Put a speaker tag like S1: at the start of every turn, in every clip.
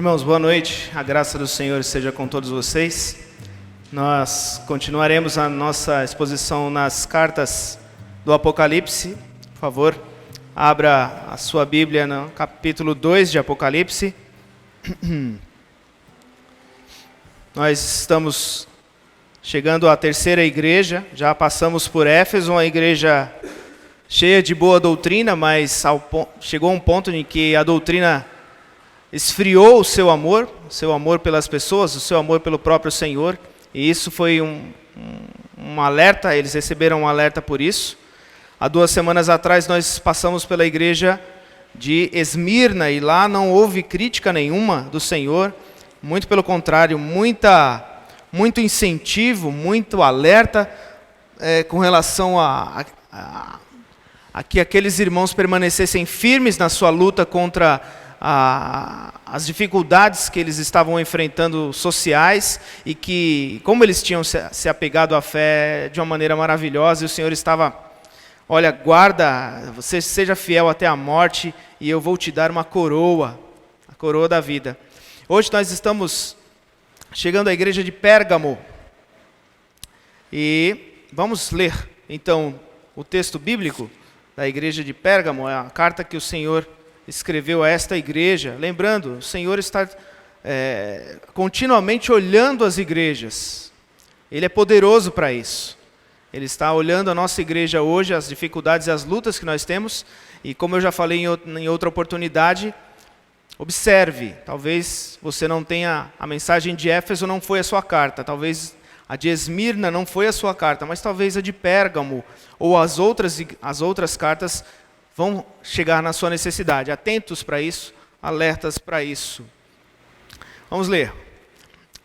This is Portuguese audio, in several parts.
S1: Irmãos, boa noite, a graça do Senhor esteja com todos vocês. Nós continuaremos a nossa exposição nas cartas do Apocalipse. Por favor, abra a sua Bíblia no capítulo 2 de Apocalipse. Nós estamos chegando à terceira igreja, já passamos por Éfeso, uma igreja cheia de boa doutrina, mas chegou a um ponto em que a doutrina esfriou o seu amor pelas pessoas, o seu amor pelo próprio Senhor, e isso foi um alerta, eles receberam um alerta por isso. Há 2 semanas atrás nós passamos pela igreja de Esmirna, e lá não houve crítica nenhuma do Senhor, muito pelo contrário, muito incentivo, muito alerta com relação a que aqueles irmãos permanecessem firmes na sua luta contra as dificuldades que eles estavam enfrentando sociais, e que, como eles tinham se apegado à fé de uma maneira maravilhosa, e o Senhor estava, olha, guarda, você seja fiel até a morte, e eu vou te dar uma coroa, a coroa da vida. Hoje nós estamos chegando à igreja de Pérgamo, e vamos ler, então, o texto bíblico da igreja de Pérgamo, é a carta que o Senhor escreveu a esta igreja. Lembrando, o Senhor está continuamente olhando as igrejas. Ele é poderoso para isso. Ele está olhando a nossa igreja hoje, as dificuldades e as lutas que nós temos. E como eu já falei em outra oportunidade, observe, talvez você não tenha, a mensagem de Éfeso não foi a sua carta, talvez a de Esmirna não foi a sua carta, mas talvez a de Pérgamo ou as outras cartas vão chegar na sua necessidade. Atentos para isso, alertas para isso. Vamos ler.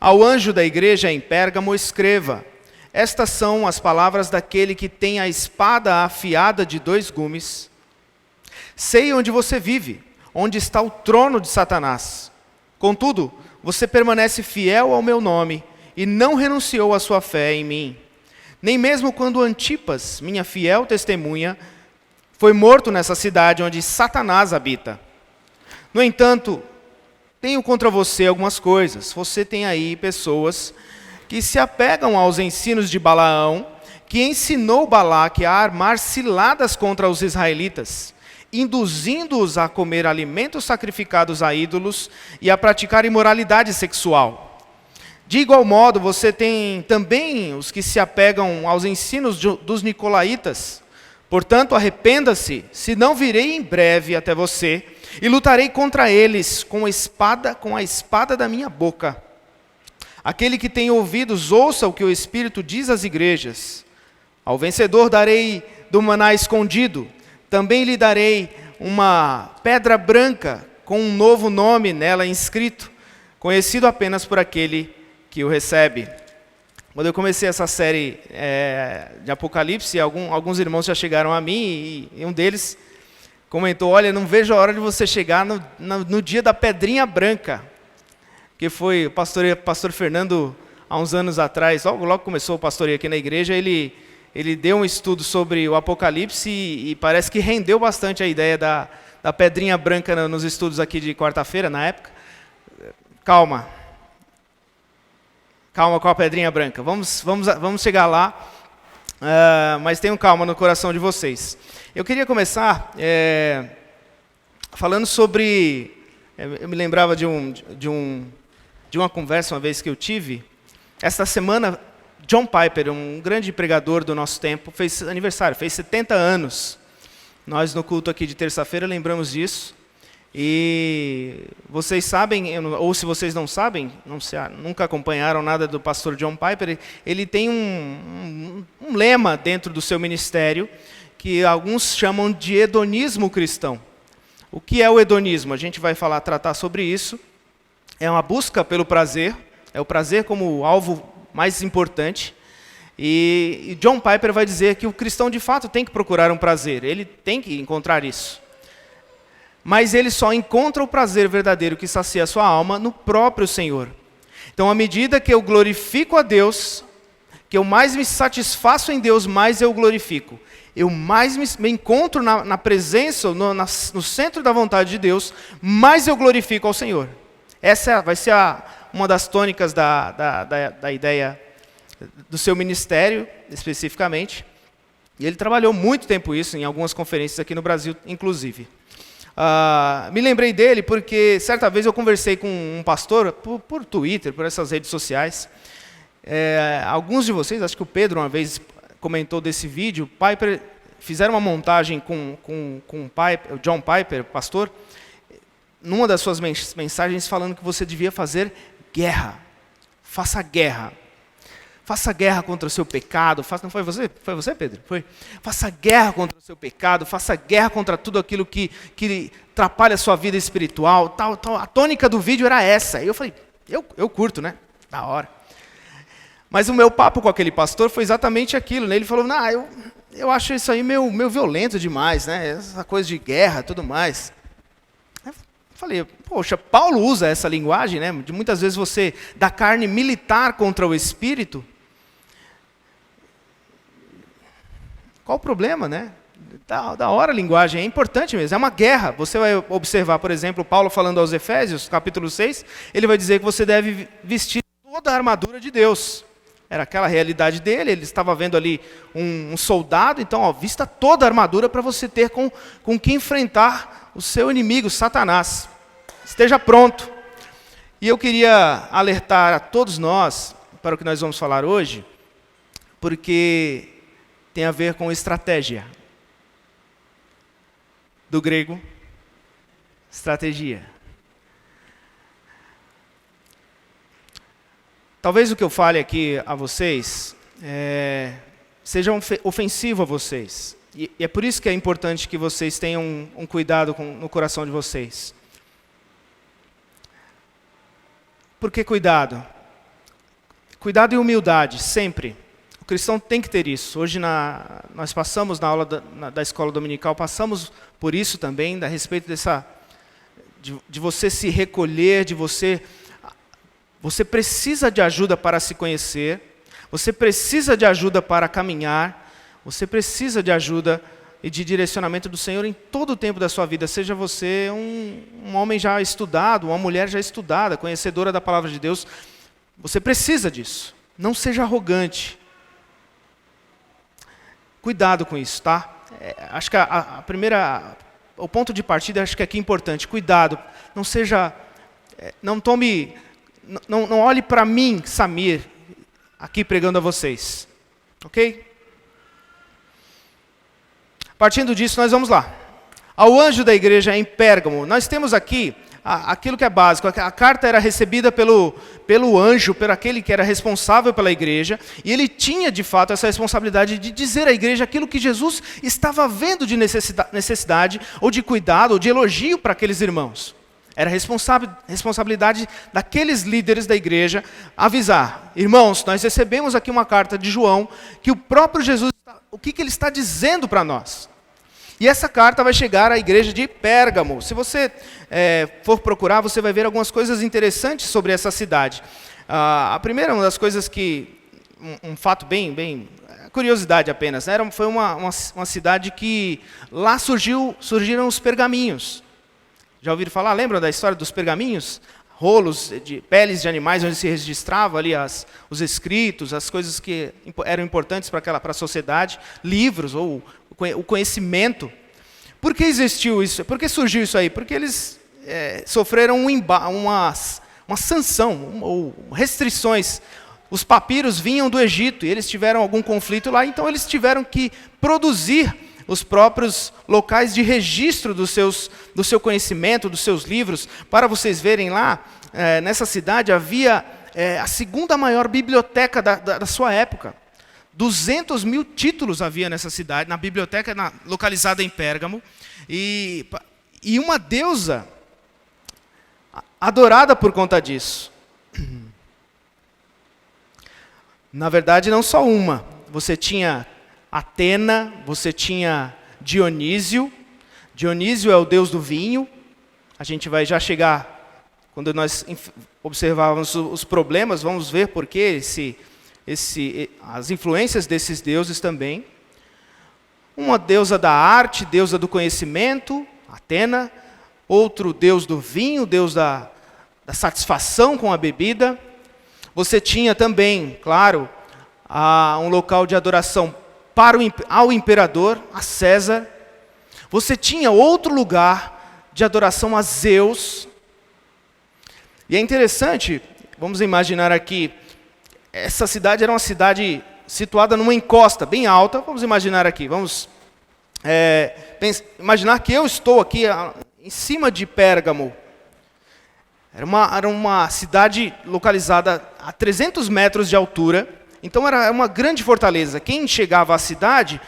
S1: Ao anjo da igreja em Pérgamo escreva: estas são as palavras daquele que tem a espada afiada de 2 gumes. Sei onde você vive, onde está o trono de Satanás. Contudo, você permanece fiel ao meu nome e não renunciou à sua fé em mim. Nem mesmo quando Antipas, minha fiel testemunha, foi morto nessa cidade onde Satanás habita. No entanto, tenho contra você algumas coisas. Você tem aí pessoas que se apegam aos ensinos de Balaão, que ensinou Balaque a armar ciladas contra os israelitas, induzindo-os a comer alimentos sacrificados a ídolos e a praticar imoralidade sexual. De igual modo, você tem também os que se apegam aos ensinos dos nicolaítas. Portanto, arrependa-se, senão virei em breve até você e lutarei contra eles com a espada da minha boca. Aquele que tem ouvidos, ouça o que o Espírito diz às igrejas. Ao vencedor darei do maná escondido, também lhe darei uma pedra branca com um novo nome nela inscrito, conhecido apenas por aquele que o recebe. Quando eu comecei essa série de Apocalipse, alguns irmãos já chegaram a mim, e um deles comentou: olha, não vejo a hora de você chegar no dia da pedrinha branca, que foi o pastor Fernando, há uns anos atrás, logo começou o pastoreio aqui na igreja, ele deu um estudo sobre o Apocalipse, e parece que rendeu bastante a ideia da pedrinha branca nos estudos aqui de quarta-feira, na época. Calma com a pedrinha branca, vamos chegar lá, mas tenham calma no coração de vocês. Eu queria começar falando sobre, eu me lembrava de uma conversa uma vez que eu tive. Esta semana, John Piper, um grande pregador do nosso tempo, fez aniversário, fez 70 anos. Nós no culto aqui de terça-feira lembramos disso. E vocês sabem, ou se vocês não sabem, nunca acompanharam nada do pastor John Piper, ele tem um lema dentro do seu ministério que alguns chamam de hedonismo cristão. O que é o hedonismo? A gente vai tratar sobre isso. É uma busca pelo prazer, é o prazer como alvo mais importante. E John Piper vai dizer que o cristão de fato tem que procurar um prazer, ele tem que encontrar isso. Mas ele só encontra o prazer verdadeiro que sacia a sua alma no próprio Senhor. Então, à medida que eu glorifico a Deus, que eu mais me satisfaço em Deus, mais eu glorifico. Eu mais me encontro na presença, no centro da vontade de Deus, mais eu glorifico ao Senhor. Essa vai ser uma das tônicas da ideia do seu ministério, especificamente. E ele trabalhou muito tempo isso, em algumas conferências aqui no Brasil, inclusive. Me lembrei dele porque, certa vez, eu conversei com um pastor, por Twitter, por essas redes sociais. Alguns de vocês, acho que o Pedro uma vez comentou desse vídeo, Piper, fizeram uma montagem com o John Piper, pastor, numa das suas mensagens falando que você devia fazer guerra. Faça guerra. Faça guerra contra o seu pecado. Não foi você? Foi você, Pedro? Foi. Faça guerra contra o seu pecado. Faça guerra contra tudo aquilo que atrapalha a sua vida espiritual. Tal. A tônica do vídeo era essa. E eu falei, eu curto, né? Da hora. Mas o meu papo com aquele pastor foi exatamente aquilo. Né? Ele falou, eu acho isso aí meio violento demais, né? Essa coisa de guerra e tudo mais. Eu falei, poxa, Paulo usa essa linguagem, né? De muitas vezes você, da carne militar contra o espírito. Qual o problema, né? Da hora a linguagem, é importante mesmo, é uma guerra. Você vai observar, por exemplo, Paulo falando aos Efésios, capítulo 6, ele vai dizer que você deve vestir toda a armadura de Deus. Era aquela realidade dele, ele estava vendo ali um soldado, então, vista toda a armadura para você ter com que enfrentar o seu inimigo, Satanás. Esteja pronto. E eu queria alertar a todos nós, para o que nós vamos falar hoje, porque tem a ver com estratégia. Do grego, estratégia. Talvez o que eu fale aqui a vocês seja ofensivo a vocês. E é por isso que é importante que vocês tenham um cuidado no coração de vocês. Por que cuidado? Cuidado e humildade, sempre. O cristão tem que ter isso. Hoje nós passamos na aula da escola dominical, passamos por isso também, a respeito de você se recolher, de você precisa de ajuda para se conhecer, você precisa de ajuda para caminhar, você precisa de ajuda e de direcionamento do Senhor em todo o tempo da sua vida. Seja você um homem já estudado, uma mulher já estudada, conhecedora da palavra de Deus, você precisa disso. Não seja arrogante. Cuidado com isso, tá? Acho que o ponto de partida, acho que aqui é importante. Cuidado, não seja, não olhe para mim, Samir, aqui pregando a vocês, ok? Partindo disso, nós vamos lá. Ao anjo da igreja em Pérgamo, nós temos aqui aquilo que é básico. A carta era recebida pelo anjo, por aquele que era responsável pela igreja, e ele tinha, de fato, essa responsabilidade de dizer à igreja aquilo que Jesus estava vendo de necessidade, ou de cuidado, ou de elogio para aqueles irmãos. Era responsabilidade daqueles líderes da igreja avisar. Irmãos, nós recebemos aqui uma carta de João, que o próprio Jesus, o que ele está dizendo para nós? E essa carta vai chegar à igreja de Pérgamo. Se você for procurar, você vai ver algumas coisas interessantes sobre essa cidade. A primeira, uma das coisas que, um fato bem curiosidade apenas, né? Foi uma cidade que lá surgiram os pergaminhos. Já ouviram falar? Lembram da história dos pergaminhos? Rolos de peles de animais onde se registrava ali os escritos, as coisas que eram importantes para a sociedade, livros ou o conhecimento. Por que existiu isso? Por que surgiu isso aí? Porque eles sofreram uma sanção ou restrições. Os papiros vinham do Egito e eles tiveram algum conflito lá, então eles tiveram que produzir os próprios locais de registro do seu conhecimento, dos seus livros. Para vocês verem lá, nessa cidade havia a segunda maior biblioteca da sua época. 200 mil títulos havia nessa cidade, na biblioteca localizada em Pérgamo. E uma deusa adorada por conta disso. Na verdade, não só uma. Você tinha Atena, você tinha Dionísio. Dionísio é o deus do vinho. A gente vai já chegar, quando nós observávamos os problemas, vamos ver por que as influências desses deuses também. Uma deusa da arte, deusa do conhecimento, Atena. Outro deus do vinho, deus da satisfação com a bebida. Você tinha também, claro, um local de adoração ao imperador, a César. Você tinha outro lugar de adoração a Zeus. E é interessante, vamos imaginar aqui, essa cidade era uma cidade situada numa encosta bem alta. Vamos imaginar aqui, vamos imaginar que eu estou aqui em cima de Pérgamo. Era uma cidade localizada a 300 metros de altura. Então era uma grande fortaleza. Quem chegava à cidade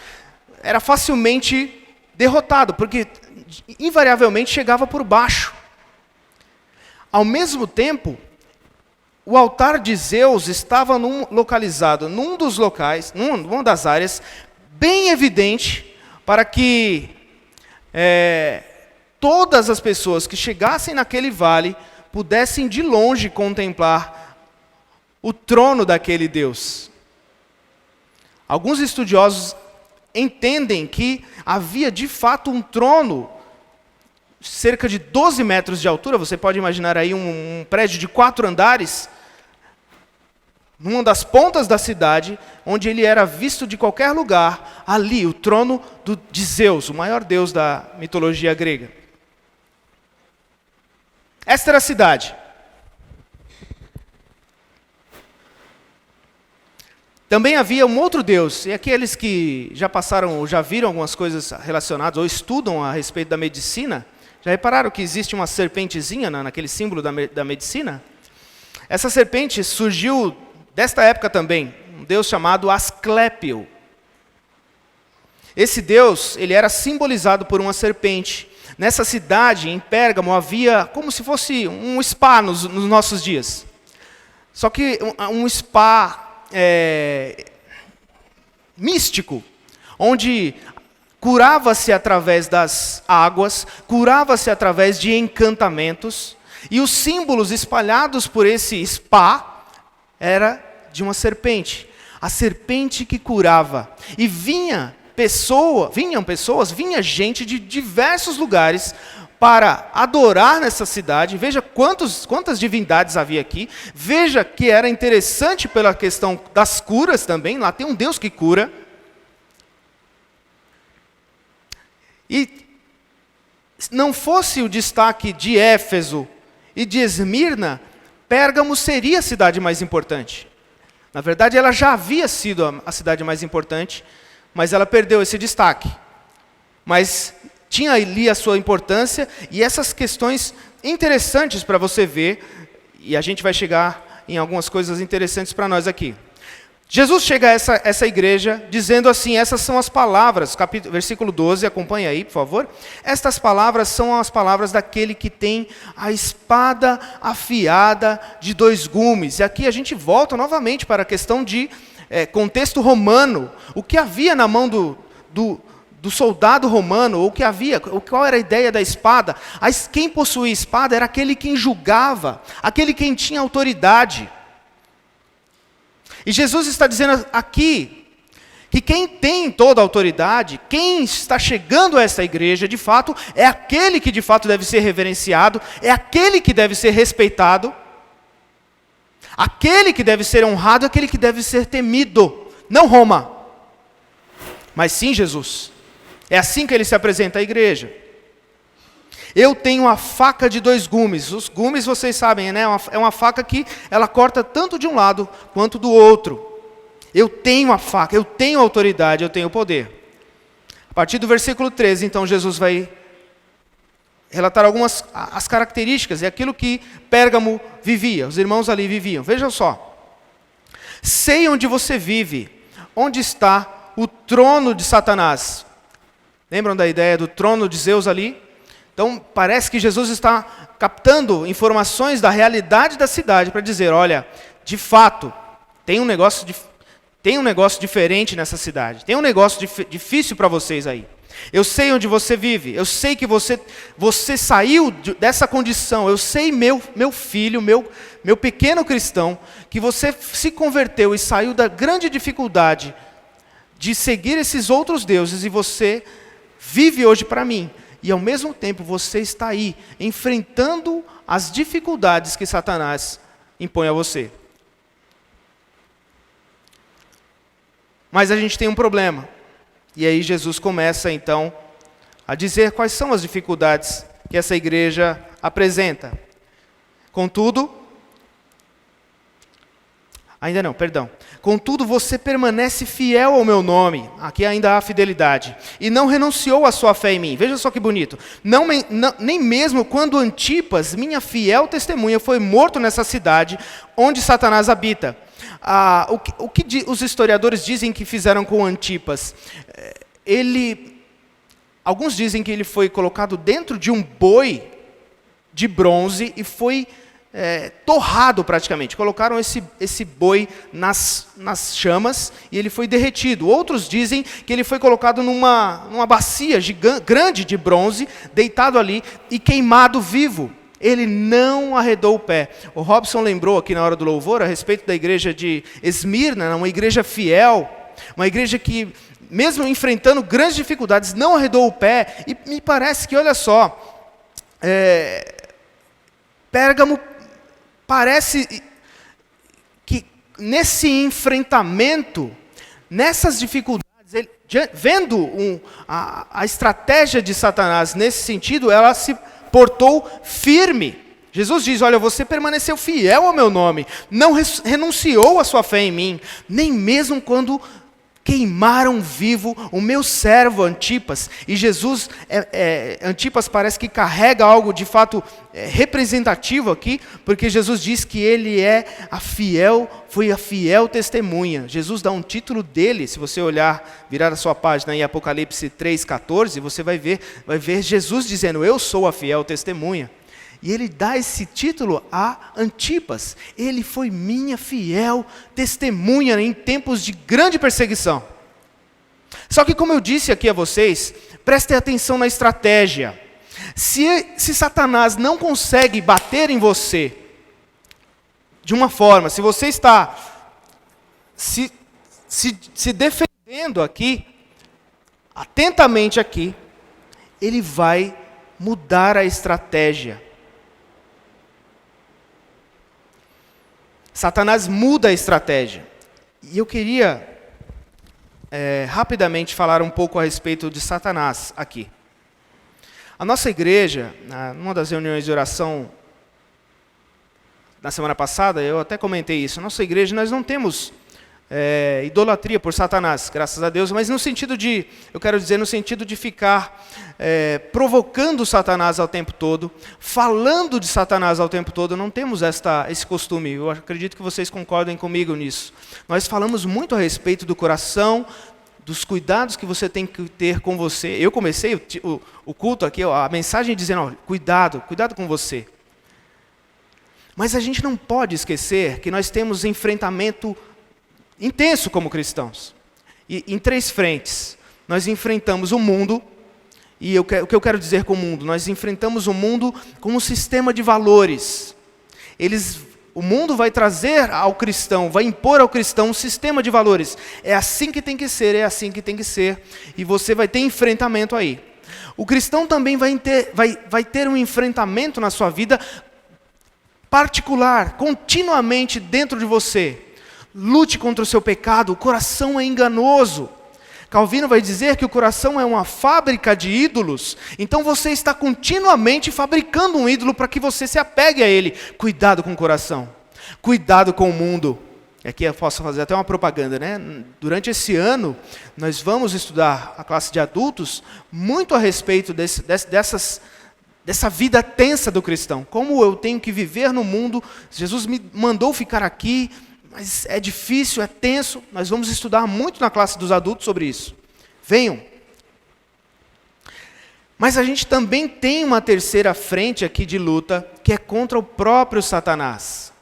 S1: era facilmente derrotado, porque invariavelmente chegava por baixo. Ao mesmo tempo, o altar de Zeus estava localizado num dos locais, numa das áreas, bem evidente, para que todas as pessoas que chegassem naquele vale pudessem de longe contemplar o trono daquele Deus. Alguns estudiosos entendem que havia de fato um trono, cerca de 12 metros de altura. Você pode imaginar aí um prédio de 4 andares, numa das pontas da cidade, onde ele era visto de qualquer lugar. Ali, o trono de Zeus, o maior deus da mitologia grega. Esta era a cidade. Também havia um outro deus, e aqueles que já passaram, ou já viram algumas coisas relacionadas, ou estudam a respeito da medicina, já repararam que existe uma serpentezinha naquele símbolo da medicina? Essa serpente surgiu desta época também, um deus chamado Asclépio. Esse deus, ele era simbolizado por uma serpente. Nessa cidade, em Pérgamo, havia como se fosse um spa nos nossos dias. Só que um spa místico, onde curava-se através das águas, curava-se através de encantamentos, e os símbolos espalhados por esse spa era de uma serpente, a serpente que curava. E vinha gente de diversos lugares para adorar nessa cidade. Veja quantas divindades havia aqui. Veja que era interessante pela questão das curas também. Lá tem um Deus que cura. E não fosse o destaque de Éfeso e de Esmirna, Pérgamo seria a cidade mais importante. Na verdade, ela já havia sido a cidade mais importante, mas ela perdeu esse destaque. Mas tinha ali a sua importância e essas questões interessantes para você ver, e a gente vai chegar em algumas coisas interessantes para nós aqui. Jesus chega a essa igreja dizendo assim, essas são as palavras, versículo 12, acompanha aí, por favor. Estas palavras são as palavras daquele que tem a espada afiada de 2 gumes. E aqui a gente volta novamente para a questão de contexto romano. O que havia na mão do soldado romano, ou qual era a ideia da espada? Quem possuía espada era aquele quem julgava, aquele quem tinha autoridade. E Jesus está dizendo aqui que quem tem toda a autoridade, quem está chegando a essa igreja, de fato, é aquele que de fato deve ser reverenciado, é aquele que deve ser respeitado, aquele que deve ser honrado, aquele que deve ser temido. Não Roma, mas sim Jesus. É assim que ele se apresenta à igreja. Eu tenho a faca de 2 gumes. Os gumes, vocês sabem, né? É uma faca que ela corta tanto de um lado quanto do outro. Eu tenho a faca, eu tenho a autoridade, eu tenho o poder. A partir do versículo 13, então, Jesus vai relatar algumas as características e aquilo que Pérgamo vivia, os irmãos ali viviam. Vejam só. Sei onde você vive, onde está o trono de Satanás. Lembram da ideia do trono de Zeus ali? Então, parece que Jesus está captando informações da realidade da cidade para dizer, olha, de fato, tem um negócio diferente nessa cidade. Tem um negócio difícil para vocês aí. Eu sei onde você vive. Eu sei que você saiu dessa condição. Eu sei, meu filho, meu pequeno cristão, que você se converteu e saiu da grande dificuldade de seguir esses outros deuses e você vive hoje para mim. e ao mesmo tempo você está aí, enfrentando as dificuldades que Satanás impõe a você. Mas a gente tem um problema. E aí Jesus começa então a dizer quais são as dificuldades que essa igreja apresenta. Contudo, você permanece fiel ao meu nome. Aqui ainda há fidelidade. E não renunciou à sua fé em mim. Veja só que bonito. Nem mesmo quando Antipas, minha fiel testemunha, foi morto nessa cidade onde Satanás habita. O que os historiadores dizem que fizeram com Antipas? Alguns dizem que ele foi colocado dentro de um boi de bronze e foi torrado praticamente. Colocaram esse boi nas chamas e ele foi derretido. Outros dizem que ele foi colocado numa bacia grande de bronze, deitado ali e queimado vivo. Ele não arredou o pé. O Robson lembrou aqui na hora do louvor a respeito da igreja de Esmirna, uma igreja fiel, uma igreja que, mesmo enfrentando grandes dificuldades, não arredou o pé. E me parece que, olha só, Pérgamo parece que nesse enfrentamento, nessas dificuldades, vendo a estratégia de Satanás nesse sentido, ela se portou firme. Jesus diz, olha, você permaneceu fiel ao meu nome, não renunciou à sua fé em mim, nem mesmo quando queimaram vivo o meu servo Antipas. E Jesus, Antipas parece que carrega algo de fato representativo aqui, porque Jesus diz que ele foi a fiel testemunha. Jesus dá um título dele, se você virar a sua página em Apocalipse 3,14, você vai ver Jesus dizendo, eu sou a fiel testemunha. E ele dá esse título a Antipas. Ele foi minha fiel testemunha em tempos de grande perseguição. Só que, como eu disse aqui a vocês, prestem atenção na estratégia. Se Satanás não consegue bater em você de uma forma, se você está se defendendo aqui, atentamente aqui, ele vai mudar a estratégia. Satanás muda a estratégia. E eu queria rapidamente falar um pouco a respeito de Satanás aqui. A nossa igreja, numa das reuniões de oração na semana passada, eu até comentei isso. A nossa igreja, nós não temos idolatria por Satanás, graças a Deus, mas no sentido de ficar provocando Satanás ao tempo todo, falando de Satanás ao tempo todo. Não temos esse costume. Eu acredito que vocês concordem comigo nisso. Nós falamos muito a respeito do coração, dos cuidados que você tem que ter com você. Eu comecei o culto aqui, a mensagem dizendo, cuidado com você. Mas a gente não pode esquecer que nós temos enfrentamento intenso como cristãos. E em 3 frentes. Nós enfrentamos o mundo, e o que eu quero dizer com o mundo? Nós enfrentamos o mundo com um sistema de valores. O mundo vai trazer ao cristão, vai impor ao cristão um sistema de valores. É assim que tem que ser, e você vai ter enfrentamento aí. O cristão também vai ter um enfrentamento na sua vida particular, continuamente dentro de você. Lute contra o seu pecado, o coração é enganoso. Calvino vai dizer que o coração é uma fábrica de ídolos, então você está continuamente fabricando um ídolo para que você se apegue a ele. Cuidado com o coração, cuidado com o mundo. Aqui eu posso fazer até uma propaganda, né? Durante esse ano, nós vamos estudar a classe de adultos muito a respeito dessa vida tensa do cristão. Como eu tenho que viver no mundo, Jesus me mandou ficar aqui, mas é difícil, é tenso. Nós vamos estudar muito na classe dos adultos sobre isso. Venham. Mas a gente também tem uma terceira frente aqui de luta, que é contra o próprio Satanás.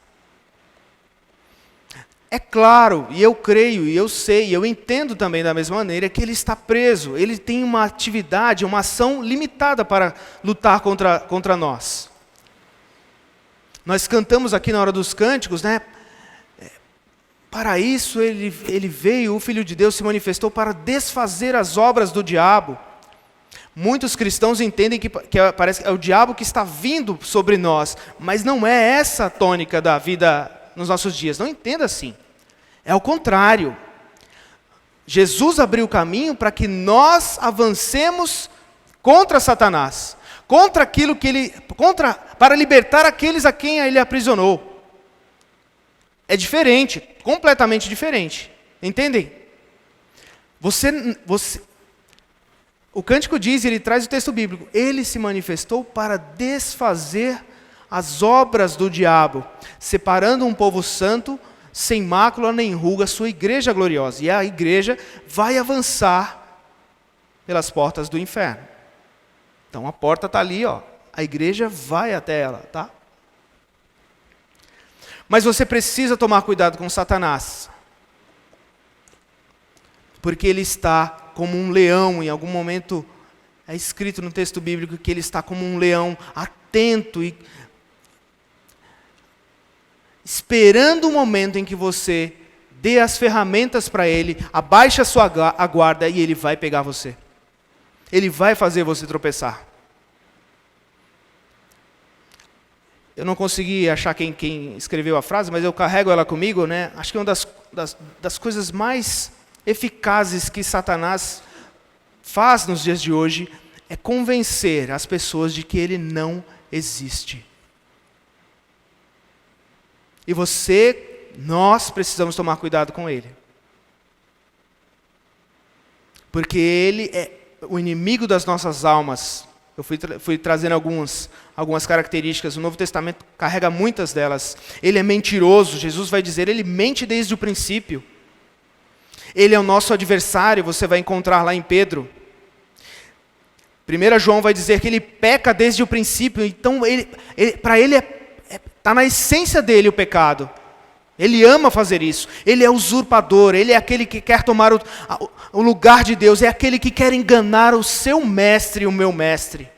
S1: É claro, e eu creio, e eu sei, e eu entendo também da mesma maneira, que ele está preso. Ele tem uma atividade, uma ação limitada para lutar contra nós. Nós cantamos aqui na hora dos cânticos, né? Para isso ele veio, o Filho de Deus se manifestou para desfazer as obras do diabo. Muitos cristãos entendem que parece que é o diabo que está vindo sobre nós, mas não é essa a tônica da vida nos nossos dias. Não entenda assim. É o contrário. Jesus abriu o caminho para que nós avancemos contra Satanás, contra aquilo que para libertar aqueles a quem ele aprisionou. É diferente, completamente diferente. Entendem? O cântico diz, ele traz o texto bíblico, ele se manifestou para desfazer as obras do diabo, separando um povo santo, sem mácula nem ruga, sua igreja gloriosa. E a igreja vai avançar pelas portas do inferno. Então a porta está ali, ó. A igreja vai até ela, tá? Mas você precisa tomar cuidado com Satanás. Porque ele está como um leão, em algum momento é escrito no texto bíblico que ele está como um leão, atento e esperando o momento em que você dê as ferramentas para ele, abaixe a sua guarda e ele vai pegar você. Ele vai fazer você tropeçar. Eu não consegui achar quem escreveu a frase, mas eu carrego ela comigo, né? Acho que uma das coisas mais eficazes que Satanás faz nos dias de hoje é convencer as pessoas de que ele não existe. E nós precisamos tomar cuidado com ele. Porque ele é o inimigo das nossas almas. Eu fui trazendo algumas características, o Novo Testamento carrega muitas delas. Ele é mentiroso, Jesus vai dizer, ele mente desde o princípio. Ele é o nosso adversário, você vai encontrar lá em Pedro. 1 João vai dizer que ele peca desde o princípio, então para ele está na essência dele o pecado. Ele ama fazer isso, ele é usurpador, ele é aquele que quer tomar o lugar de Deus, é aquele que quer enganar o seu mestre e o meu mestre.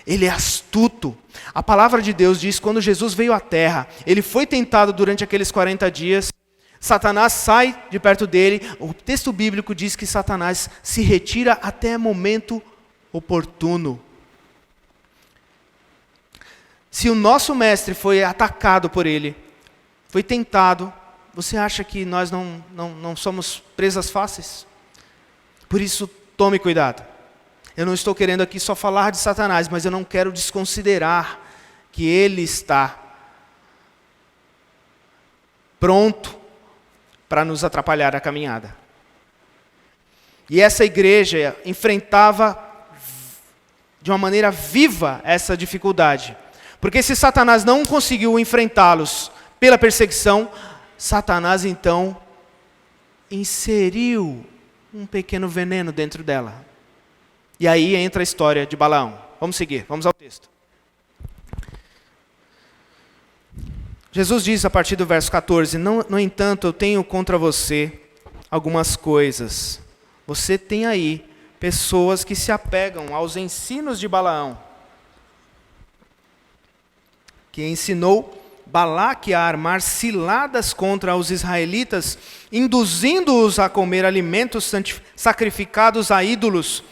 S1: Ele é astuto. A palavra de Deus diz, quando Jesus veio à terra, ele foi tentado durante aqueles 40 dias, Satanás sai de perto dele, o texto bíblico diz que Satanás se retira até momento oportuno. Se o nosso mestre foi atacado por ele, foi tentado, você acha que nós não somos presas fáceis? Por isso, tome cuidado. Eu não estou querendo aqui só falar de Satanás, mas eu não quero desconsiderar que ele está pronto para nos atrapalhar a caminhada. E essa igreja enfrentava de uma maneira viva essa dificuldade. Porque se Satanás não conseguiu enfrentá-los pela perseguição, Satanás então inseriu um pequeno veneno dentro dela. E aí entra a história de Balaão. Vamos seguir, vamos ao texto. Jesus diz a partir do verso 14, no entanto, eu tenho contra você algumas coisas. Você tem aí pessoas que se apegam aos ensinos de Balaão, que ensinou Balaque a armar ciladas contra os israelitas, induzindo-os a comer alimentos sacrificados a ídolos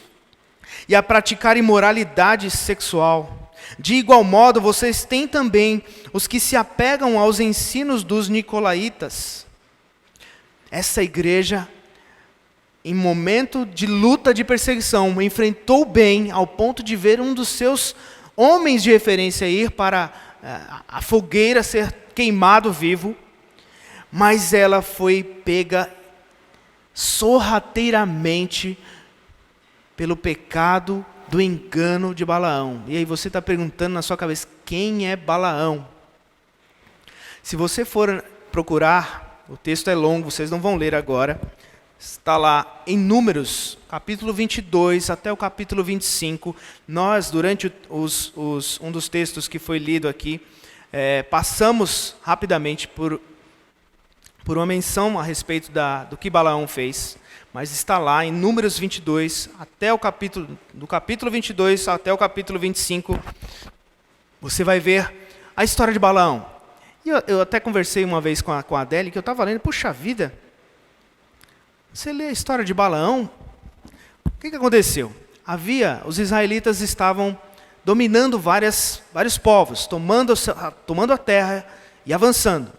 S1: e a praticar imoralidade sexual. De igual modo, vocês têm também os que se apegam aos ensinos dos nicolaítas. Essa igreja, em momento de luta, de perseguição, enfrentou bem ao ponto de ver um dos seus homens de referência ir para a fogueira ser queimado vivo, mas ela foi pega sorrateiramente pelo pecado do engano de Balaão. E aí você está perguntando na sua cabeça, quem é Balaão? Se você for procurar, o texto é longo, vocês não vão ler agora, está lá em Números, capítulo 22 até o capítulo 25. Nós, durante um dos textos que foi lido aqui, passamos rapidamente por uma menção a respeito do que Balaão fez. Mas está lá em Números 22, do capítulo 22 até o capítulo 25, você vai ver a história de Balaão. E eu até conversei uma vez com a Adélia, que eu estava lendo, puxa vida, você lê a história de Balaão, O que aconteceu? Os israelitas estavam dominando vários povos, tomando a terra e avançando,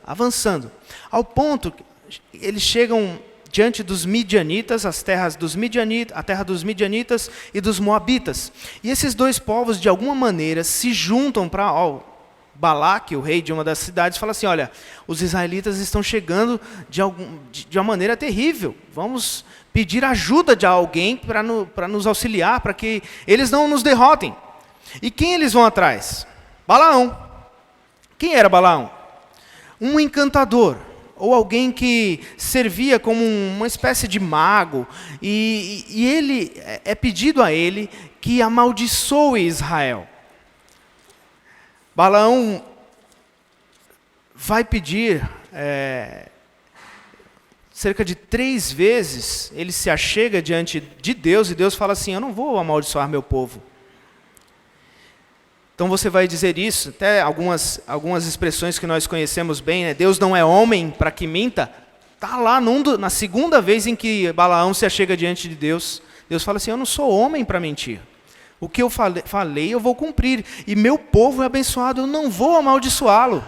S1: ao ponto que eles chegam diante dos midianitas, a terra dos midianitas e dos moabitas. E esses dois povos, de alguma maneira, se juntam para Balaque, o rei de uma das cidades, fala assim: olha, os israelitas estão chegando de uma maneira terrível, vamos pedir ajuda de alguém para nos auxiliar, para que eles não nos derrotem. E quem eles vão atrás? Balaão. Quem era Balaão? Um encantador, ou alguém que servia como uma espécie de mago, e ele é pedido a ele que amaldiçoe Israel. Balaão vai pedir, cerca de 3 vezes, ele se achega diante de Deus, e Deus fala assim: eu não vou amaldiçoar meu povo. Então você vai dizer isso, até algumas expressões que nós conhecemos bem, né? Deus não é homem para que minta. Está lá na segunda vez em que Balaão se achega diante de Deus, Deus fala assim: eu não sou homem para mentir. O que eu falei eu vou cumprir, e meu povo é abençoado, eu não vou amaldiçoá-lo.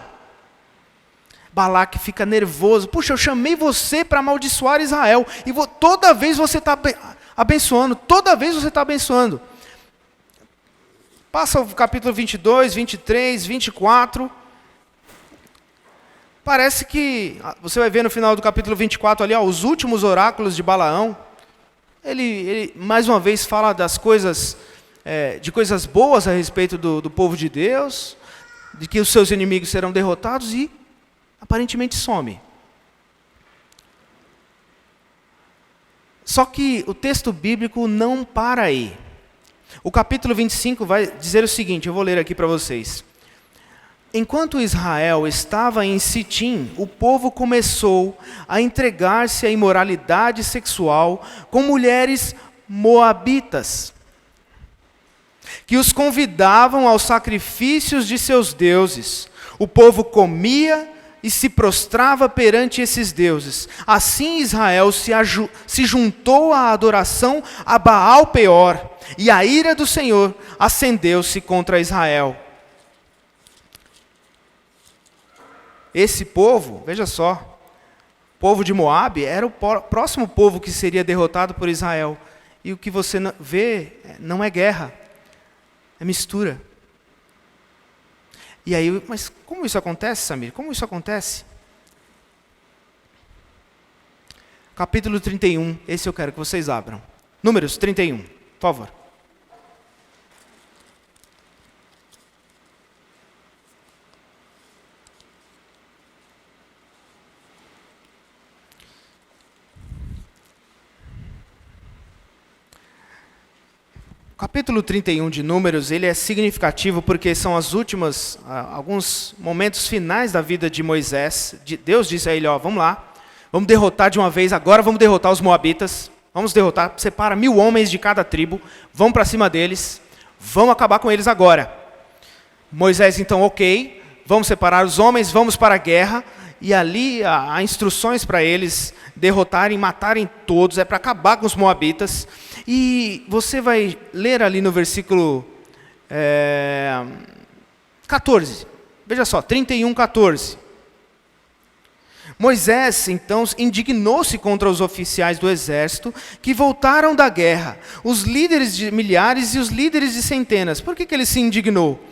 S1: Balaque fica nervoso: puxa, eu chamei você para amaldiçoar Israel, e toda vez você está abençoando, Passa o capítulo 22, 23, 24. Parece que, você vai ver no final do capítulo 24 ali, os últimos oráculos de Balaão. Ele mais uma vez fala das coisas, de coisas boas a respeito do povo de Deus, de que os seus inimigos serão derrotados, e aparentemente some. Só que o texto bíblico não para aí. O capítulo 25 vai dizer o seguinte, eu vou ler aqui para vocês. Enquanto Israel estava em Sitim, o povo começou a entregar-se à imoralidade sexual com mulheres moabitas, que os convidavam aos sacrifícios de seus deuses. O povo comia e se prostrava perante esses deuses. Assim Israel se juntou à adoração a Baal Peor, e a ira do Senhor acendeu-se contra Israel. Esse povo, veja só, o povo de Moabe era o próximo povo que seria derrotado por Israel. E o que você vê não é guerra, é mistura. E aí, mas como isso acontece, Samir? Como isso acontece? Capítulo 31, esse eu quero que vocês abram. Números 31, por favor. O capítulo 31 de Números, ele é significativo porque são alguns momentos finais da vida de Moisés. Deus disse a ele: vamos lá, vamos derrotar de uma vez, agora vamos derrotar os moabitas, vamos derrotar, separa 1000 homens de cada tribo, vamos para cima deles, vamos acabar com eles agora. Moisés então, ok, vamos separar os homens, vamos para a guerra, e ali há instruções para eles derrotarem, matarem todos, é para acabar com os moabitas. E você vai ler ali no versículo 14, veja só, 31, 14. Moisés, então, indignou-se contra os oficiais do exército que voltaram da guerra, os líderes de milhares e os líderes de centenas. Por que ele se indignou?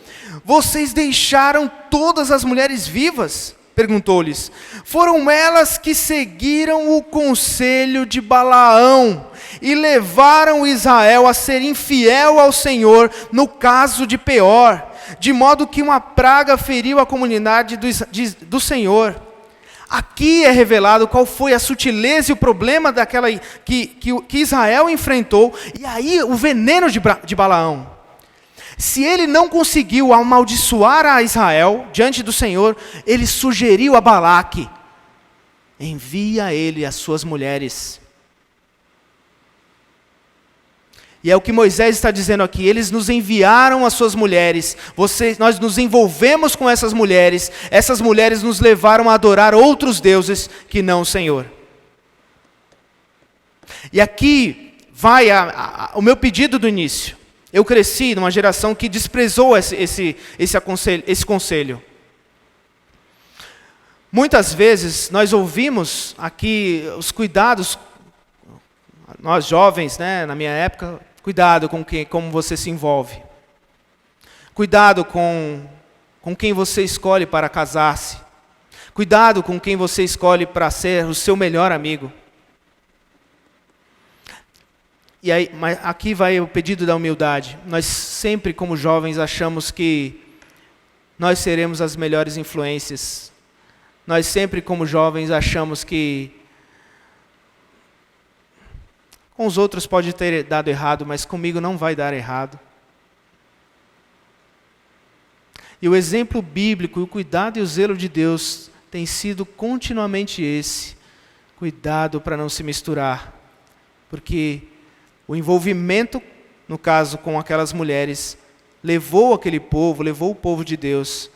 S1: Vocês deixaram todas as mulheres vivas? Perguntou-lhes. Foram elas que seguiram o conselho de Balaão e levaram Israel a ser infiel ao Senhor no caso de Peor, de modo que uma praga feriu a comunidade do Senhor. Aqui é revelado qual foi a sutileza e o problema que Israel enfrentou, e aí o veneno de Balaão. Se ele não conseguiu amaldiçoar a Israel diante do Senhor, ele sugeriu a Balaque: envia ele as suas mulheres. E é o que Moisés está dizendo aqui: eles nos enviaram as suas mulheres, nós nos envolvemos com essas mulheres nos levaram a adorar outros deuses que não o Senhor. E aqui vai o meu pedido do início. Eu cresci numa geração que desprezou esse conselho. Muitas vezes nós ouvimos aqui os cuidados, nós jovens, né, na minha época, cuidado com como você se envolve. Cuidado com quem você escolhe para casar-se. Cuidado com quem você escolhe para ser o seu melhor amigo. E aí, mas aqui vai o pedido da humildade. Nós sempre, como jovens, achamos que nós seremos as melhores influências. Nós sempre, como jovens, achamos que com os outros pode ter dado errado, mas comigo não vai dar errado. E o exemplo bíblico, o cuidado e o zelo de Deus tem sido continuamente esse. Cuidado para não se misturar. Porque o envolvimento, no caso com aquelas mulheres, levou o povo de Deus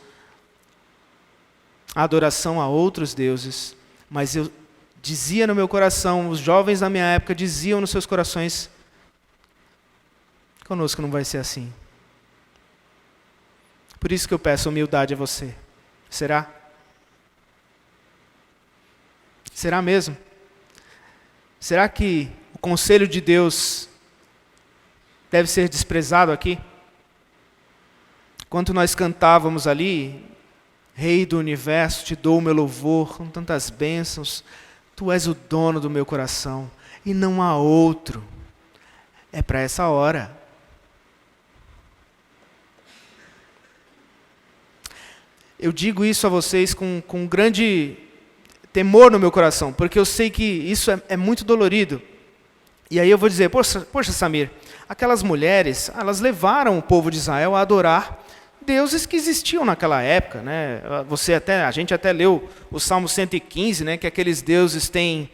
S1: à adoração a outros deuses. Mas eu dizia no meu coração, os jovens da minha época diziam nos seus corações, conosco não vai ser assim. Por isso que eu peço humildade a você. Será? Será mesmo? Será que o conselho de Deus deve ser desprezado aqui? Quando nós cantávamos ali, Rei do Universo, te dou o meu louvor, com tantas bênçãos, tu és o dono do meu coração, e não há outro. É para essa hora. Eu digo isso a vocês com grande temor no meu coração, porque eu sei que isso é muito dolorido. E aí eu vou dizer, poxa Samir, aquelas mulheres, elas levaram o povo de Israel a adorar deuses que existiam naquela época, né? A gente até leu o Salmo 115, né? Que aqueles deuses têm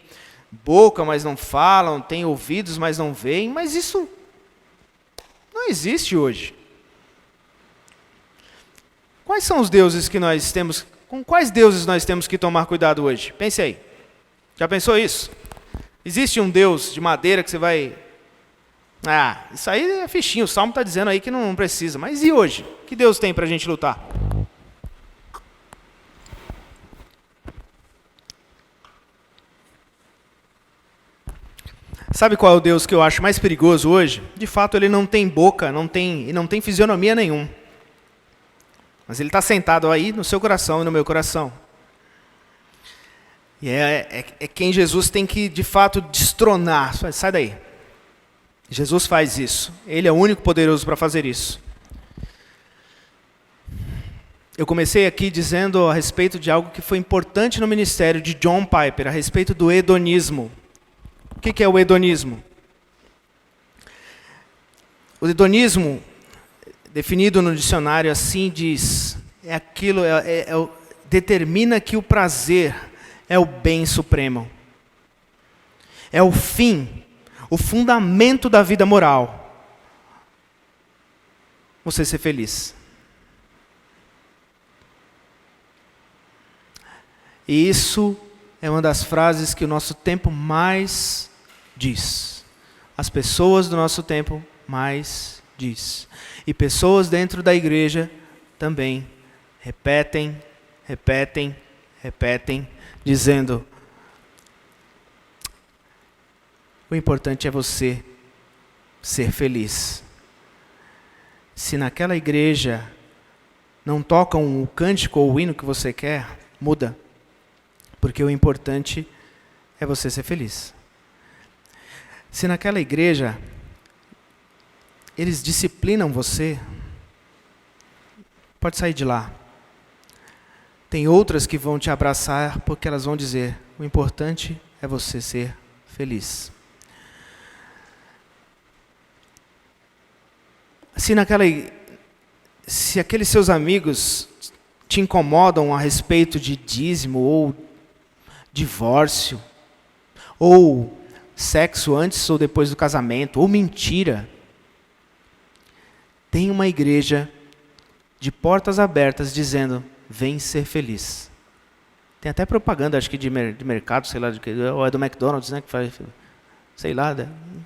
S1: boca, mas não falam, têm ouvidos, mas não veem, mas isso não existe hoje. Quais são os deuses que nós temos? Com quais deuses nós temos que tomar cuidado hoje? Pense aí. Já pensou isso? Existe um Deus de madeira que você vai... isso aí é fichinho, o Salmo está dizendo aí que não precisa. Mas e hoje? Que Deus tem para a gente lutar? Sabe qual é o Deus que eu acho mais perigoso hoje? De fato, ele não tem boca, e não tem fisionomia nenhum. Mas ele está sentado aí no seu coração e no meu coração. E é quem Jesus tem que, de fato, destronar. Sai daí. Jesus faz isso. Ele é o único poderoso para fazer isso. Eu comecei aqui dizendo a respeito de algo que foi importante no ministério de John Piper, a respeito do hedonismo. O que é o hedonismo? O hedonismo, definido no dicionário assim, diz, determina que o prazer é o bem supremo. É o fim, o fundamento da vida moral. Você ser feliz. E isso é uma das frases que o nosso tempo mais diz. As pessoas do nosso tempo mais diz. E pessoas dentro da igreja também repetem, dizendo: o importante é você ser feliz. Se naquela igreja não tocam o cântico ou o hino que você quer, muda. Porque o importante é você ser feliz. Se naquela igreja eles disciplinam você, pode sair de lá. Tem outras que vão te abraçar porque elas vão dizer: o importante é você ser feliz. Se aqueles seus amigos te incomodam a respeito de dízimo ou divórcio, ou sexo antes ou depois do casamento, ou mentira, tem uma igreja de portas abertas dizendo: vem ser feliz. Tem até propaganda, acho que de mercado, sei lá, ou é do McDonald's, né, que faz, sei lá,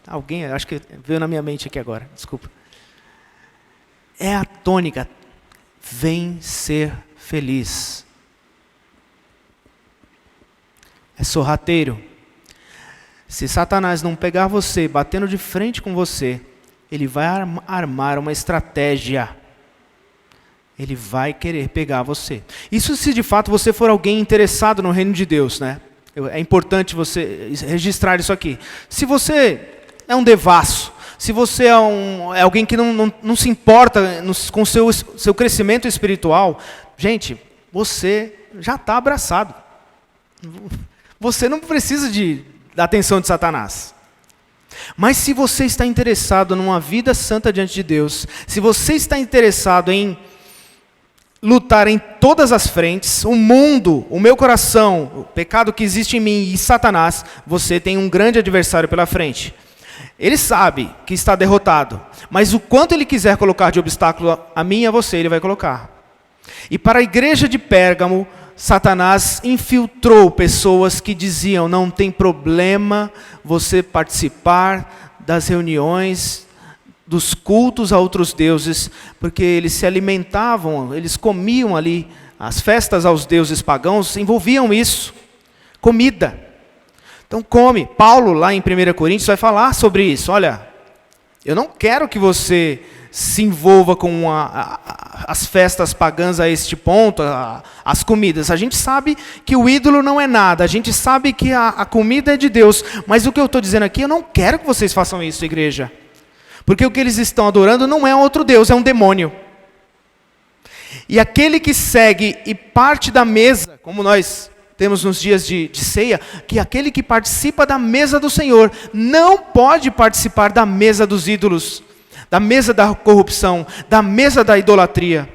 S1: Alguém, acho que veio na minha mente aqui agora, desculpa. É a tônica, vem ser feliz. É sorrateiro. Se Satanás não pegar você, batendo de frente com você, ele vai armar uma estratégia. Ele vai querer pegar você. Isso se de fato você for alguém interessado no reino de Deus, né? É importante você registrar isso aqui. Se você é um devasso, se você é alguém que não se importa com o seu crescimento espiritual, gente, você já está abraçado. Você não precisa da atenção de Satanás. Mas se você está interessado numa vida santa diante de Deus, se você está interessado em lutar em todas as frentes, o mundo, o meu coração, o pecado que existe em mim e Satanás, você tem um grande adversário pela frente. Ele sabe que está derrotado, mas o quanto ele quiser colocar de obstáculo a mim e a você, ele vai colocar. E para a igreja de Pérgamo, Satanás infiltrou pessoas que diziam, não tem problema você participar das reuniões, dos cultos a outros deuses, porque eles se alimentavam, eles comiam ali, as festas aos deuses pagãos envolviam isso, comida. Então come. Paulo, lá em 1 Coríntios, vai falar sobre isso. Olha, eu não quero que você se envolva com as festas pagãs a este ponto, as comidas. A gente sabe que o ídolo não é nada, a gente sabe que a comida é de Deus, mas o que eu estou dizendo aqui, eu não quero que vocês façam isso, igreja. Porque o que eles estão adorando não é outro Deus, é um demônio. E aquele que segue e parte da mesa, como nós temos nos dias de ceia, que aquele que participa da mesa do Senhor não pode participar da mesa dos ídolos, da mesa da corrupção, da mesa da idolatria.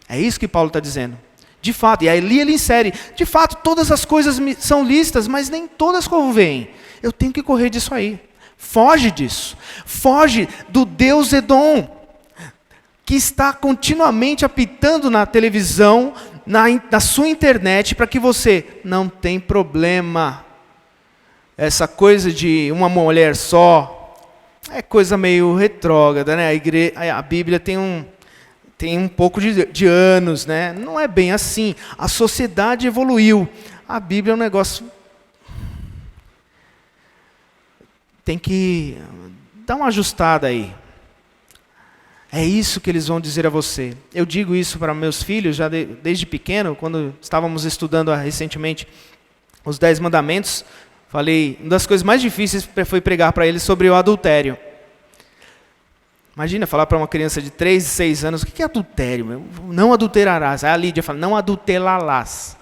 S1: É isso que Paulo está dizendo. De fato, e aí ele insere, de fato, todas as coisas são lícitas, mas nem todas convêm. Eu tenho que correr disso aí. Foge disso. Foge do Deus Edom, que está continuamente apitando na televisão, na sua internet, para que você não tem problema. Essa coisa de uma mulher só é coisa meio retrógrada, né? A Bíblia tem um pouco de anos, né? Não é bem assim. A sociedade evoluiu. A Bíblia é um negócio... Tem que dar uma ajustada aí. É isso que eles vão dizer a você. Eu digo isso para meus filhos, já desde pequeno, quando estávamos estudando recentemente os 10 mandamentos, falei, uma das coisas mais difíceis foi pregar para eles sobre o adultério. Imagina falar para uma criança de 3, 6 anos, o que é adultério? Não adulterarás. Aí a Lídia fala, não adulterarás.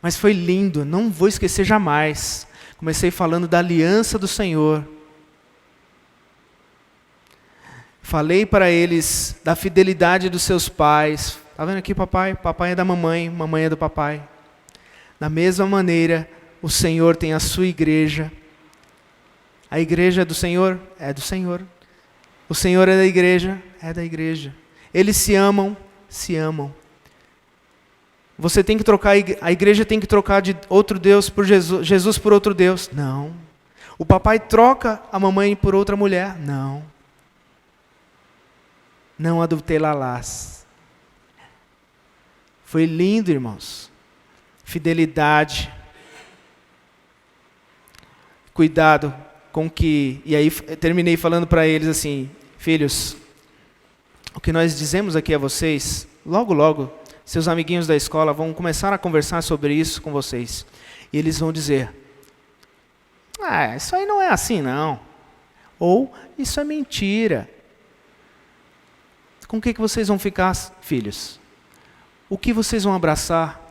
S1: Mas foi lindo, não vou esquecer jamais. Comecei falando da aliança do Senhor. Falei para eles da fidelidade dos seus pais. Está vendo aqui, papai? Papai é da mamãe, mamãe é do papai. Da mesma maneira, o Senhor tem a sua igreja. A igreja é do Senhor? É do Senhor. O Senhor é da igreja? É da igreja. Eles se amam? Se amam. Você tem que trocar, a igreja tem que trocar de outro Deus por Jesus por outro Deus? Não. O papai troca a mamãe por outra mulher? Não. Não adulterarás. Foi lindo, irmãos. Fidelidade. Cuidado com que... E aí terminei falando para eles assim, filhos, o que nós dizemos aqui a vocês, logo, logo, seus amiguinhos da escola vão começar a conversar sobre isso com vocês. E eles vão dizer, isso aí não é assim não. Ou, isso é mentira. Com o que vocês vão ficar, filhos? O que vocês vão abraçar?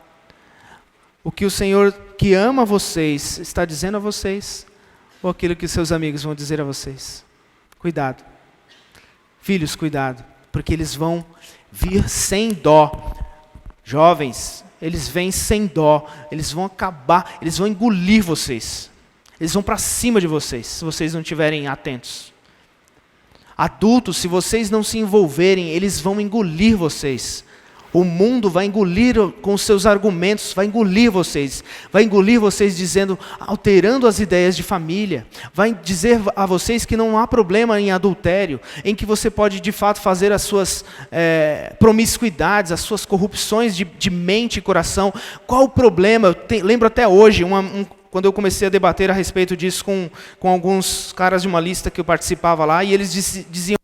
S1: O que o Senhor que ama vocês está dizendo a vocês? Ou aquilo que seus amigos vão dizer a vocês? Cuidado. Filhos, cuidado. Porque eles vão vir sem dó. Jovens, eles vêm sem dó, eles vão acabar, eles vão engolir vocês. Eles vão para cima de vocês, se vocês não estiverem atentos. Adultos, se vocês não se envolverem, eles vão engolir vocês. O mundo vai engolir com os seus argumentos, vai engolir vocês dizendo, alterando as ideias de família, vai dizer a vocês que não há problema em adultério, em que você pode de fato fazer as suas promiscuidades, as suas corrupções de mente e coração. Qual o problema? Lembro até hoje, quando eu comecei a debater a respeito disso com alguns caras de uma lista que eu participava lá, e eles diziam,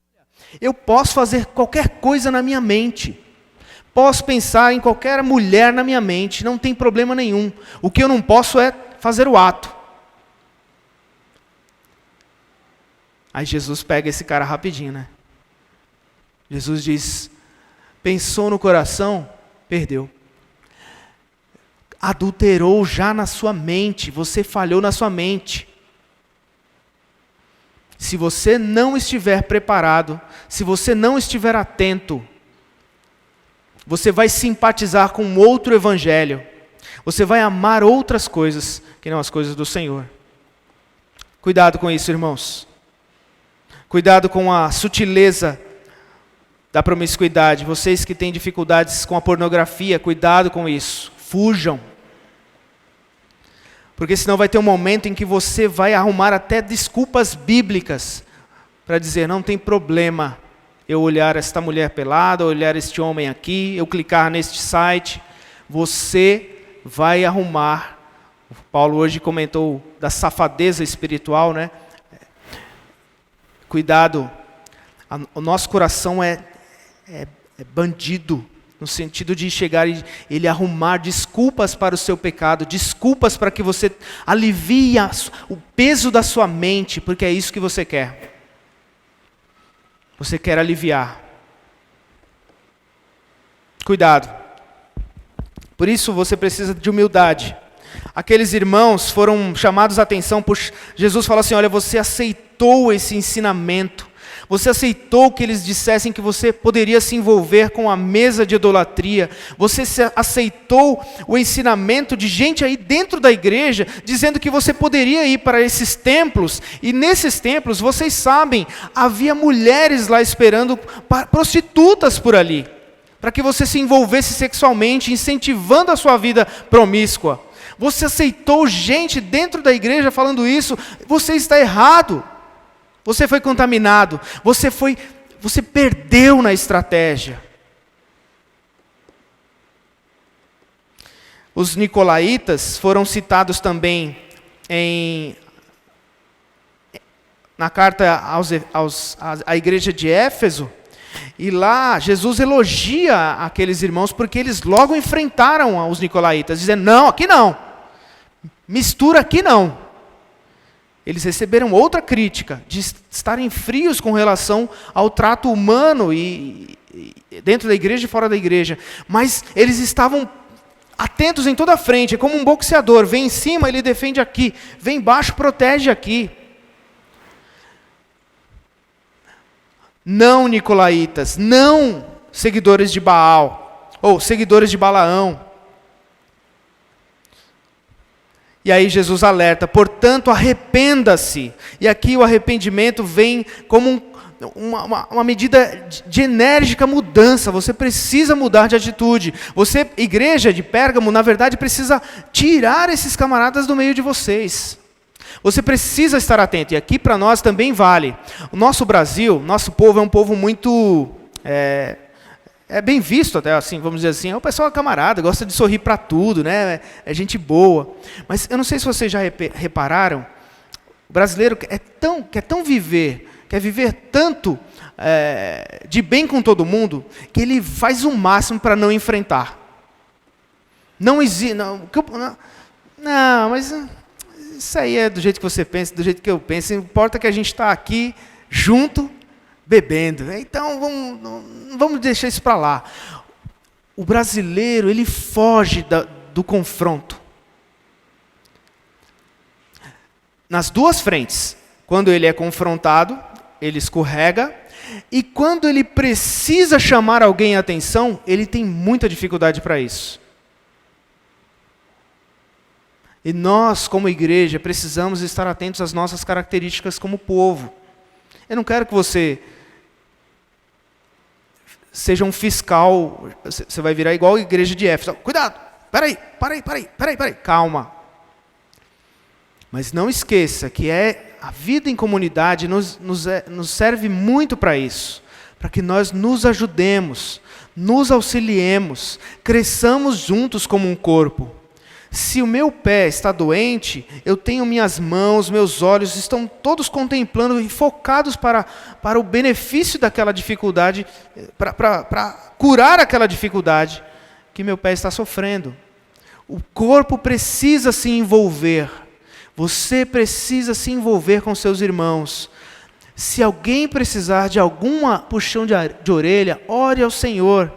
S1: eu posso fazer qualquer coisa na minha mente. Posso pensar em qualquer mulher na minha mente, não tem problema nenhum. O que eu não posso é fazer o ato. Aí Jesus pega esse cara rapidinho, né? Jesus diz, pensou no coração, perdeu. Adulterou já na sua mente, você falhou na sua mente. Se você não estiver preparado, se você não estiver atento, você vai simpatizar com outro evangelho. Você vai amar outras coisas que não as coisas do Senhor. Cuidado com isso, irmãos. Cuidado com a sutileza da promiscuidade. Vocês que têm dificuldades com a pornografia, cuidado com isso. Fujam. Porque senão vai ter um momento em que você vai arrumar até desculpas bíblicas para dizer, não tem problema eu olhar esta mulher pelada, olhar este homem aqui, eu clicar neste site. Você vai arrumar. O Paulo hoje comentou da safadeza espiritual, né? Cuidado. O nosso coração é bandido, no sentido de chegar e ele arrumar desculpas para o seu pecado, desculpas para que você alivie o peso da sua mente, porque é isso que você quer. Você quer aliviar. Cuidado. Por isso você precisa de humildade. Aqueles irmãos foram chamados a atenção por Jesus falou assim, olha, você aceitou esse ensinamento. Você aceitou que eles dissessem que você poderia se envolver com a mesa de idolatria. Você aceitou o ensinamento de gente aí dentro da igreja, dizendo que você poderia ir para esses templos. E nesses templos, vocês sabem, havia mulheres lá esperando, prostitutas por ali, para que você se envolvesse sexualmente, incentivando a sua vida promíscua. Você aceitou gente dentro da igreja falando isso. Você está errado. Você foi contaminado, você perdeu na estratégia. Os nicolaítas foram citados também na carta à igreja de Éfeso, e lá Jesus elogia aqueles irmãos porque eles logo enfrentaram os nicolaítas, dizendo, não, aqui não, mistura aqui não. Eles receberam outra crítica, de estarem frios com relação ao trato humano e dentro da igreja e fora da igreja. Mas eles estavam atentos em toda a frente, é como um boxeador, vem em cima, ele defende aqui, vem embaixo, protege aqui. Não nicolaítas, não seguidores de Baal, ou seguidores de Balaão. E aí Jesus alerta, portanto, arrependa-se. E aqui o arrependimento vem como uma medida de enérgica mudança. Você precisa mudar de atitude. Você, igreja de Pérgamo, na verdade, precisa tirar esses camaradas do meio de vocês. Você precisa estar atento. E aqui para nós também vale. O nosso Brasil, nosso povo é um povo muito... É bem visto até, assim, vamos dizer assim, o pessoal é camarada, gosta de sorrir para tudo, né? É gente boa. Mas eu não sei se vocês já repararam, o brasileiro quer viver tanto de bem com todo mundo, que ele faz o máximo para não enfrentar. Não existe... Não, mas isso aí é do jeito que você pensa, do jeito que eu penso, importa que a gente está aqui junto, bebendo. Então, vamos deixar isso para lá. O brasileiro, ele foge do confronto. Nas duas frentes. Quando ele é confrontado, ele escorrega. E quando ele precisa chamar alguém a atenção, ele tem muita dificuldade para isso. E nós, como igreja, precisamos estar atentos às nossas características como povo. Eu não quero que você seja um fiscal, você vai virar igual a igreja de Éfeso. Cuidado, peraí, calma. Mas não esqueça que a vida em comunidade nos serve muito para isso, para que nós nos ajudemos, nos auxiliemos, cresçamos juntos como um corpo. Se o meu pé está doente, eu tenho minhas mãos, meus olhos estão todos contemplando e focados para o benefício daquela dificuldade, para curar aquela dificuldade que meu pé está sofrendo. O corpo precisa se envolver. Você precisa se envolver com seus irmãos. Se alguém precisar de alguma puxão de orelha, ore ao Senhor.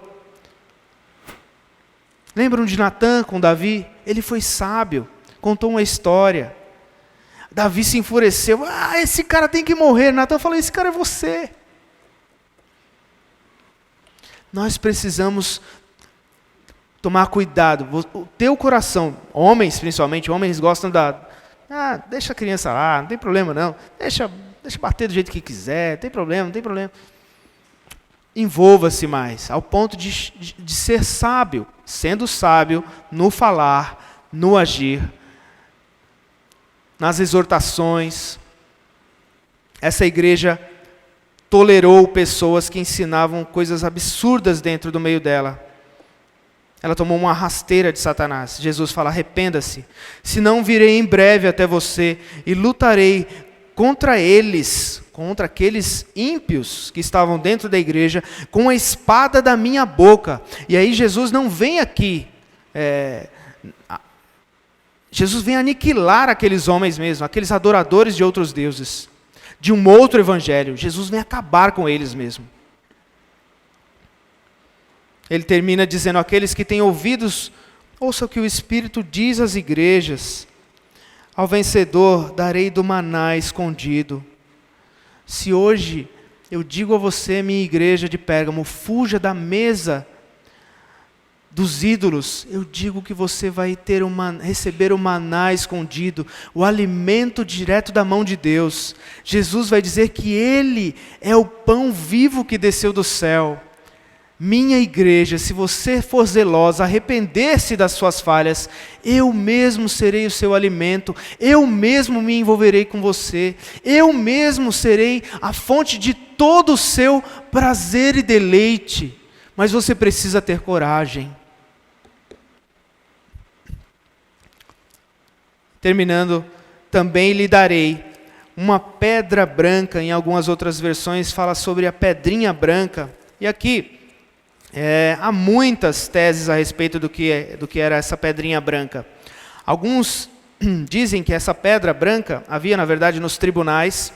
S1: Lembram de Natã com Davi? Ele foi sábio, contou uma história. Davi se enfureceu. Esse cara tem que morrer. Natã falou, esse cara é você. Nós precisamos tomar cuidado. O teu coração, homens principalmente, homens gostam deixa a criança lá, não tem problema não. Deixa bater do jeito que quiser, não tem problema. Envolva-se mais, ao ponto de ser sábio, sendo sábio no falar, no agir, nas exortações. Essa igreja tolerou pessoas que ensinavam coisas absurdas dentro do meio dela. Ela tomou uma rasteira de Satanás. Jesus fala, arrependa-se, senão virei em breve até você e lutarei contra eles, contra aqueles ímpios que estavam dentro da igreja, com a espada da minha boca. E aí Jesus não vem aqui, Jesus vem aniquilar aqueles homens mesmo, aqueles adoradores de outros deuses, de um outro evangelho. Jesus vem acabar com eles mesmo. Ele termina dizendo, aqueles que têm ouvidos, ouça o que o Espírito diz às igrejas. Ao vencedor darei do maná escondido. Se hoje eu digo a você, minha igreja de Pérgamo, fuja da mesa dos ídolos, eu digo que você vai receber o maná escondido, o alimento direto da mão de Deus. Jesus vai dizer que Ele é o pão vivo que desceu do céu. Minha igreja, se você for zelosa, arrepender-se das suas falhas, eu mesmo serei o seu alimento, eu mesmo me envolverei com você, eu mesmo serei a fonte de todo o seu prazer e deleite. Mas você precisa ter coragem. Terminando, também lhe darei uma pedra branca, em algumas outras versões fala sobre a pedrinha branca, e aqui há muitas teses a respeito do que era essa pedrinha branca. Alguns dizem que essa pedra branca, havia na verdade nos tribunais,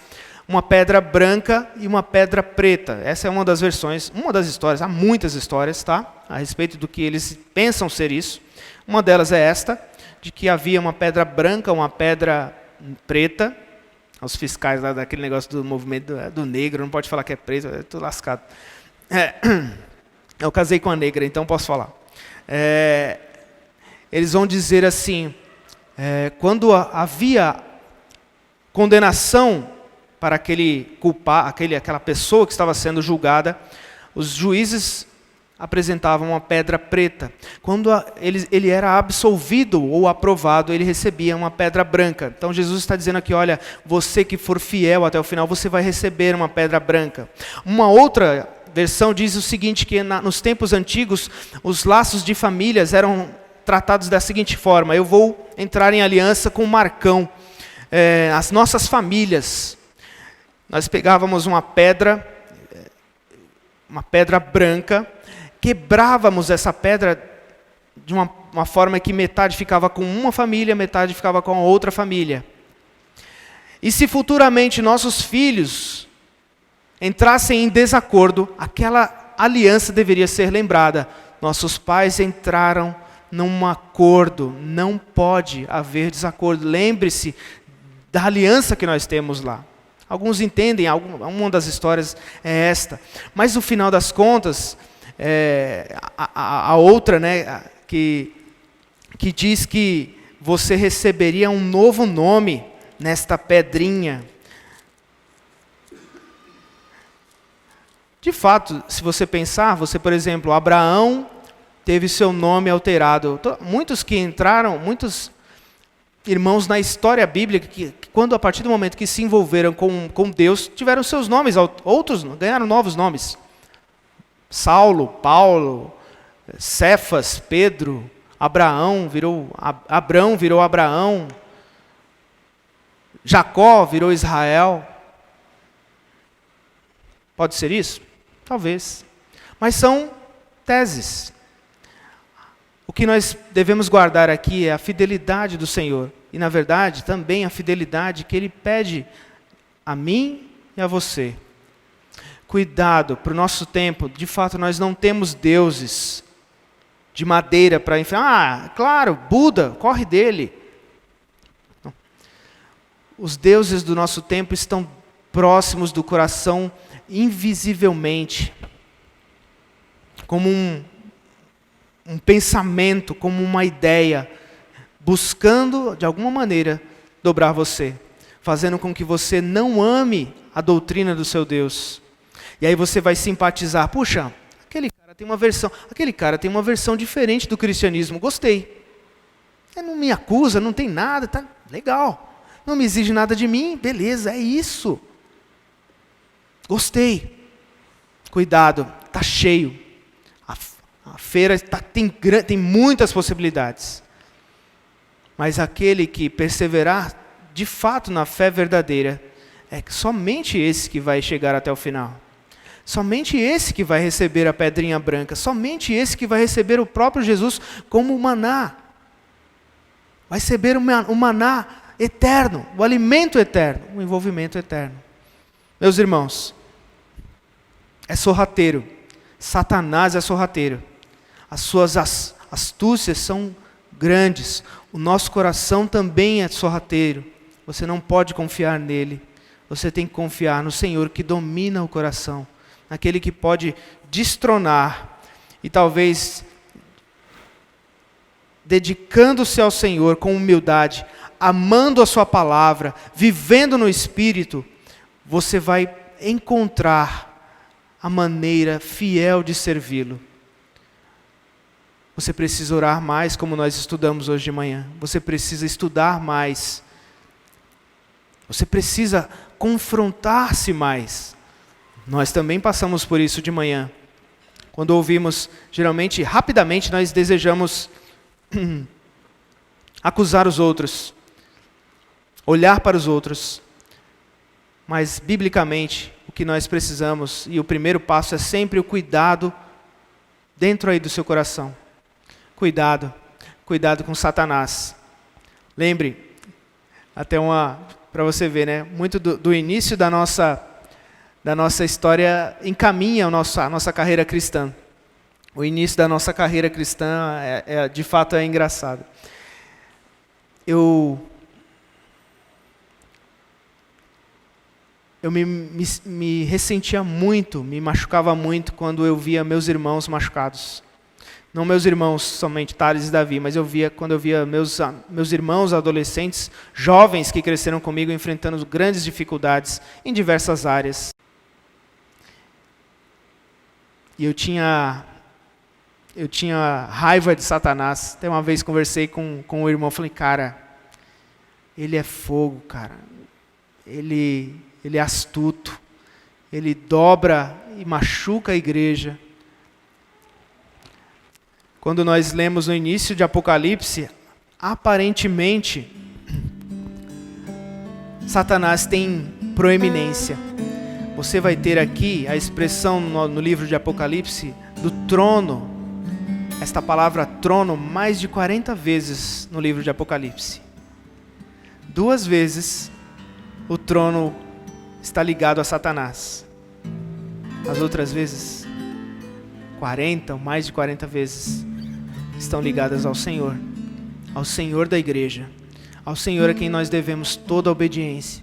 S1: uma pedra branca e uma pedra preta. Essa é uma das versões, uma das histórias, há muitas histórias, tá? A respeito do que eles pensam ser isso. Uma delas é esta, de que havia uma pedra branca, uma pedra preta. Os fiscais lá daquele negócio do movimento do negro, não pode falar que é preto, eu estou lascado. Eu casei com a negra, então posso falar. Eles vão dizer assim, quando havia condenação para aquela pessoa que estava sendo julgada, os juízes apresentavam uma pedra preta. Quando ele era absolvido ou aprovado, ele recebia uma pedra branca. Então Jesus está dizendo aqui, olha, você que for fiel até o final, você vai receber uma pedra branca. Uma outra versão diz o seguinte, que nos tempos antigos, os laços de famílias eram tratados da seguinte forma, eu vou entrar em aliança com o Marcão, as nossas famílias. Nós pegávamos uma pedra branca, quebrávamos essa pedra de uma forma que metade ficava com uma família, metade ficava com a outra família. E se futuramente nossos filhos entrassem em desacordo, aquela aliança deveria ser lembrada. Nossos pais entraram num acordo, não pode haver desacordo. Lembre-se da aliança que nós temos lá. Alguns entendem, uma das histórias é esta. Mas no final das contas, a outra, né, que diz que você receberia um novo nome nesta pedrinha. De fato, se você pensar, por exemplo, Abraão teve seu nome alterado. Muitos que entraram, muitos irmãos na história bíblica, que quando a partir do momento que se envolveram com Deus, tiveram seus nomes, outros ganharam novos nomes. Saulo, Paulo, Cefas, Pedro, Abrão virou Abraão, Jacó virou Israel. Pode ser isso? Talvez. Mas são teses. O que nós devemos guardar aqui é a fidelidade do Senhor. E, na verdade, também a fidelidade que Ele pede a mim e a você. Cuidado, para o nosso tempo, de fato, nós não temos deuses de madeira para enfrentar. Claro, Buda, corre dele. Não. Os deuses do nosso tempo estão próximos do coração invisivelmente, como um pensamento, como uma ideia, buscando, de alguma maneira, dobrar você, fazendo com que você não ame a doutrina do seu Deus. E aí você vai simpatizar, puxa, aquele cara tem uma versão diferente do cristianismo, gostei. Ele não me acusa, não tem nada, tá legal. Não me exige nada de mim, beleza, é isso. Gostei. Cuidado, está cheio. A feira tem muitas possibilidades. Mas aquele que perseverar, de fato, na fé verdadeira, é somente esse que vai chegar até o final. Somente esse que vai receber a pedrinha branca. Somente esse que vai receber o próprio Jesus como o maná. Vai receber o maná eterno, o alimento eterno, o envolvimento eterno. Meus irmãos, é sorrateiro. Satanás é sorrateiro. As suas astúcias são grandes. O nosso coração também é sorrateiro. Você não pode confiar nele. Você tem que confiar no Senhor que domina o coração. Naquele que pode destronar. E talvez, dedicando-se ao Senhor com humildade, amando a sua palavra, vivendo no Espírito, você vai encontrar a maneira fiel de servi-lo. Você precisa orar mais, como nós estudamos hoje de manhã. Você precisa estudar mais. Você precisa confrontar-se mais. Nós também passamos por isso de manhã. Quando ouvimos, geralmente, rapidamente, nós desejamos acusar os outros, olhar para os outros. Mas, biblicamente, o que nós precisamos, e o primeiro passo é sempre o cuidado dentro aí do seu coração. Cuidado com Satanás. Lembre, até para você ver, né? Muito do início da nossa história encaminha a nossa carreira cristã. O início da nossa carreira cristã, de fato, é engraçado. Eu me ressentia muito, me machucava muito quando eu via meus irmãos machucados. Não meus irmãos somente, Thales e Davi, mas quando eu via meus irmãos adolescentes, jovens que cresceram comigo, enfrentando grandes dificuldades em diversas áreas. E eu tinha raiva de Satanás. Até uma vez conversei com o irmão, falei, cara, ele é fogo, cara. Ele é astuto. Ele dobra e machuca a igreja. Quando nós lemos no início de Apocalipse, aparentemente, Satanás tem proeminência. Você vai ter aqui a expressão no livro de Apocalipse do trono. Esta palavra trono mais de 40 vezes no livro de Apocalipse. 2 vezes o trono está ligado a Satanás. As outras vezes, 40 ou mais de 40 vezes, estão ligadas ao Senhor da igreja, ao Senhor a quem nós devemos toda a obediência.